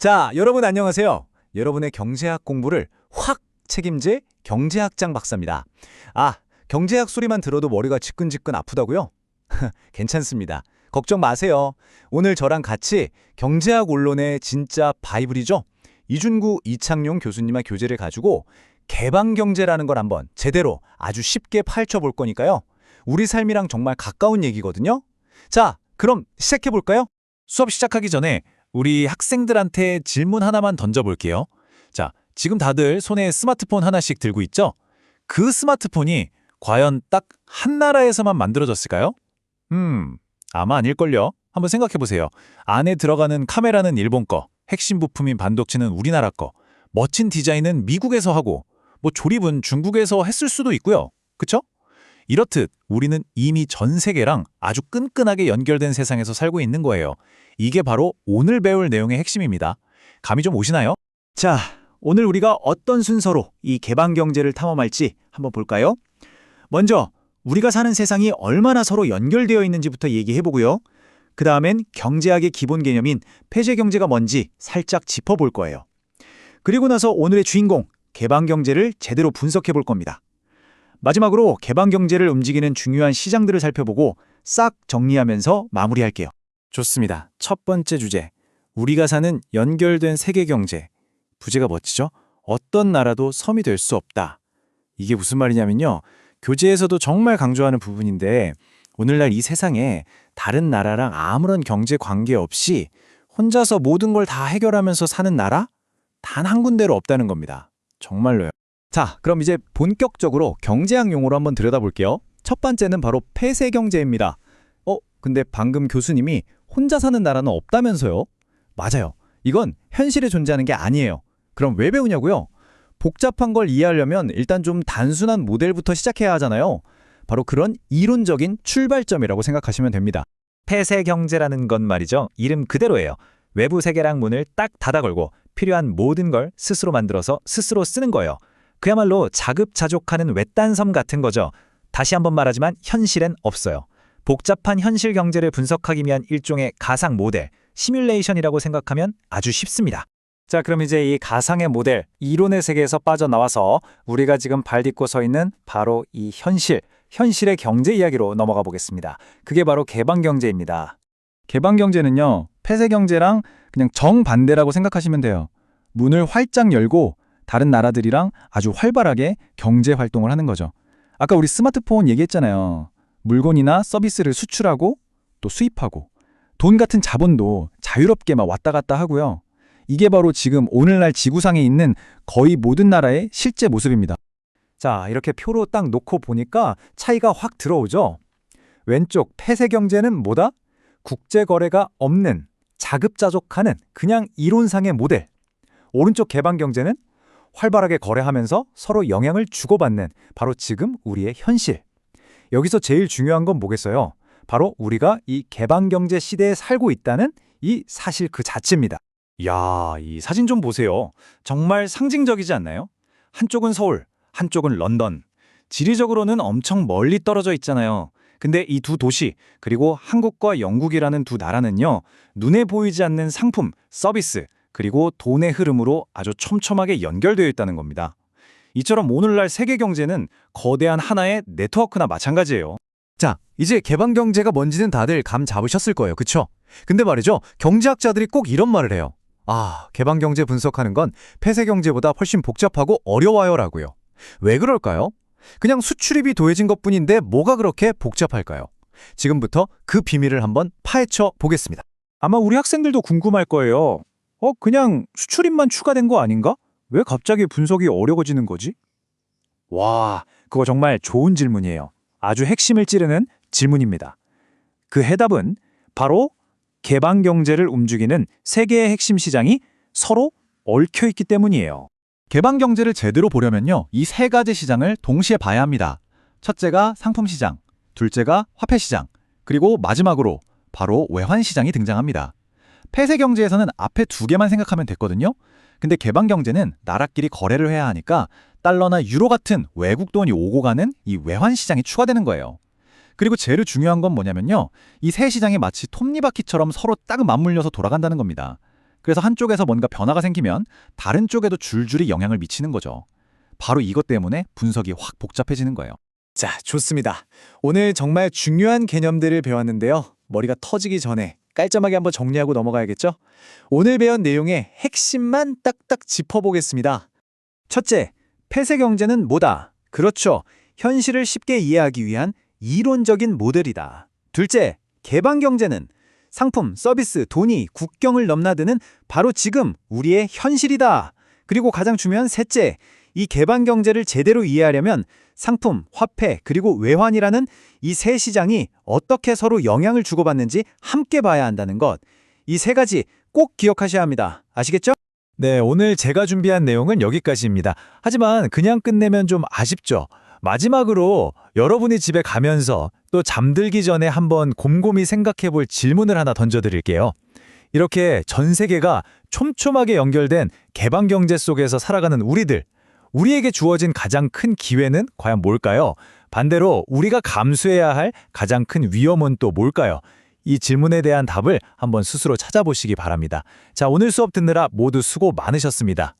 자, 여러분 안녕하세요. 여러분의 경제학 공부를 확 책임질 경제학장 박사입니다. 아, 경제학 소리만 들어도 머리가 지끈지끈 아프다고요? 괜찮습니다. 걱정 마세요. 오늘 저랑 같이 경제학 원론의 진짜 바이블이죠. 이준구, 이창용 교수님의 교재를 가지고 개방경제라는 걸 한번 제대로 아주 쉽게 파헤쳐 볼 거니까요. 우리 삶이랑 정말 가까운 얘기거든요. 자, 그럼 시작해 볼까요? 수업 시작하기 전에 우리 학생들한테 질문 하나만 던져볼게요. 자, 지금 다들 손에 스마트폰 하나씩 들고 있죠? 그 스마트폰이 과연 딱 한 나라에서만 만들어졌을까요? 아마 아닐걸요. 한번 생각해보세요. 안에 들어가는 카메라는 일본 거, 핵심 부품인 반도체는 우리나라 거, 멋진 디자인은 미국에서 하고, 조립은 중국에서 했을 수도 있고요. 그쵸? 이렇듯 우리는 이미 전 세계랑 아주 끈끈하게 연결된 세상에서 살고 있는 거예요. 이게 바로 오늘 배울 내용의 핵심입니다. 감이 좀 오시나요? 자, 오늘 우리가 어떤 순서로 이 개방경제를 탐험할지 한번 볼까요? 먼저 우리가 사는 세상이 얼마나 서로 연결되어 있는지부터 얘기해보고요. 그 다음엔 경제학의 기본 개념인 폐쇄경제가 뭔지 살짝 짚어볼 거예요. 그리고 나서 오늘의 주인공, 개방경제를 제대로 분석해볼 겁니다. 마지막으로 개방경제를 움직이는 중요한 시장들을 살펴보고 싹 정리하면서 마무리할게요. 좋습니다. 첫 번째 주제, 우리가 사는 연결된 세계경제. 부제가 멋지죠? 어떤 나라도 섬이 될 수 없다. 이게 무슨 말이냐면요. 교재에서도 정말 강조하는 부분인데 오늘날 이 세상에 다른 나라랑 아무런 경제 관계 없이 혼자서 모든 걸 다 해결하면서 사는 나라? 단 한 군데로 없다는 겁니다. 정말로요. 자, 그럼 이제 본격적으로 경제학 용어로 한번 들여다볼게요. 첫 번째는 바로 폐쇄경제입니다. 근데 방금 교수님이 혼자 사는 나라는 없다면서요? 맞아요. 이건 현실에 존재하는 게 아니에요. 그럼 왜 배우냐고요? 복잡한 걸 이해하려면 일단 좀 단순한 모델부터 시작해야 하잖아요. 바로 그런 이론적인 출발점이라고 생각하시면 됩니다. 폐쇄경제라는 건 말이죠. 이름 그대로예요. 외부 세계랑 문을 딱 닫아 걸고 필요한 모든 걸 스스로 만들어서 스스로 쓰는 거예요. 그야말로 자급자족하는 외딴 섬 같은 거죠. 다시 한번 말하지만 현실엔 없어요. 복잡한 현실 경제를 분석하기 위한 일종의 가상 모델, 시뮬레이션이라고 생각하면 아주 쉽습니다. 자, 그럼 이제 이 가상의 모델, 이론의 세계에서 빠져나와서 우리가 지금 발 딛고 서 있는 바로 이 현실의 경제 이야기로 넘어가 보겠습니다. 그게 바로 개방경제입니다. 개방경제는요, 폐쇄경제랑 그냥 정반대라고 생각하시면 돼요. 문을 활짝 열고 다른 나라들이랑 아주 활발하게 경제 활동을 하는 거죠. 아까 우리 스마트폰 얘기했잖아요. 물건이나 서비스를 수출하고 또 수입하고 돈 같은 자본도 자유롭게 막 왔다 갔다 하고요. 이게 바로 지금 오늘날 지구상에 있는 거의 모든 나라의 실제 모습입니다. 자, 이렇게 표로 딱 놓고 보니까 차이가 확 들어오죠? 왼쪽 폐쇄경제는 뭐다? 국제거래가 없는, 자급자족하는 그냥 이론상의 모델. 오른쪽 개방경제는 활발하게 거래하면서 서로 영향을 주고받는 바로 지금 우리의 현실. 여기서 제일 중요한 건 뭐겠어요? 바로 우리가 이 개방경제 시대에 살고 있다는 이 사실 그 자체입니다. 이야, 이 사진 좀 보세요. 정말 상징적이지 않나요? 한쪽은 서울, 한쪽은 런던. 지리적으로는 엄청 멀리 떨어져 있잖아요. 근데 이 두 도시, 그리고 한국과 영국이라는 두 나라는요, 눈에 보이지 않는 상품, 서비스, 그리고 돈의 흐름으로 아주 촘촘하게 연결되어 있다는 겁니다. 이처럼 오늘날 세계 경제는 거대한 하나의 네트워크나 마찬가지예요. 자, 이제 개방경제가 뭔지는 다들 감 잡으셨을 거예요. 그쵸? 근데 말이죠. 경제학자들이 꼭 이런 말을 해요. 개방경제 분석하는 건 폐쇄경제보다 훨씬 복잡하고 어려워요 라고요. 왜 그럴까요? 그냥 수출입이 더해진 것뿐인데 뭐가 그렇게 복잡할까요? 지금부터 그 비밀을 한번 파헤쳐 보겠습니다. 아마 우리 학생들도 궁금할 거예요. 그냥 수출입만 추가된 거 아닌가? 왜 갑자기 분석이 어려워지는 거지? 와, 그거 정말 좋은 질문이에요. 아주 핵심을 찌르는 질문입니다. 그 해답은 바로 개방경제를 움직이는 세계의 핵심 시장이 서로 얽혀있기 때문이에요. 개방경제를 제대로 보려면요, 이 세 가지 시장을 동시에 봐야 합니다. 첫째가 상품시장, 둘째가 화폐시장, 그리고 마지막으로 바로 외환시장이 등장합니다. 폐쇄경제에서는 앞에 두 개만 생각하면 됐거든요. 근데 개방경제는 나라끼리 거래를 해야 하니까 달러나 유로 같은 외국 돈이 오고 가는 이 외환시장이 추가되는 거예요. 그리고 제일 중요한 건 뭐냐면요. 이 세 시장이 마치 톱니바퀴처럼 서로 딱 맞물려서 돌아간다는 겁니다. 그래서 한쪽에서 뭔가 변화가 생기면 다른 쪽에도 줄줄이 영향을 미치는 거죠. 바로 이것 때문에 분석이 확 복잡해지는 거예요. 자, 좋습니다. 오늘 정말 중요한 개념들을 배웠는데요. 머리가 터지기 전에 깔끔하게 한번 정리하고 넘어가야겠죠? 오늘 배운 내용의 핵심만 딱딱 짚어보겠습니다. 첫째, 폐쇄 경제는 뭐다? 그렇죠. 현실을 쉽게 이해하기 위한 이론적인 모델이다. 둘째, 개방 경제는 상품, 서비스, 돈이 국경을 넘나드는 바로 지금 우리의 현실이다. 그리고 가장 중요한 셋째, 이 개방 경제를 제대로 이해하려면 상품, 화폐, 그리고 외환이라는 이 세 시장이 어떻게 서로 영향을 주고받는지 함께 봐야 한다는 것. 이 세 가지 꼭 기억하셔야 합니다. 아시겠죠? 네, 오늘 제가 준비한 내용은 여기까지입니다. 하지만 그냥 끝내면 좀 아쉽죠. 마지막으로 여러분이 집에 가면서 또 잠들기 전에 한번 곰곰이 생각해 볼 질문을 하나 던져드릴게요. 이렇게 전 세계가 촘촘하게 연결된 개방 경제 속에서 살아가는 우리에게 주어진 가장 큰 기회는 과연 뭘까요? 반대로 우리가 감수해야 할 가장 큰 위험은 또 뭘까요? 이 질문에 대한 답을 한번 스스로 찾아보시기 바랍니다. 자, 오늘 수업 듣느라 모두 수고 많으셨습니다.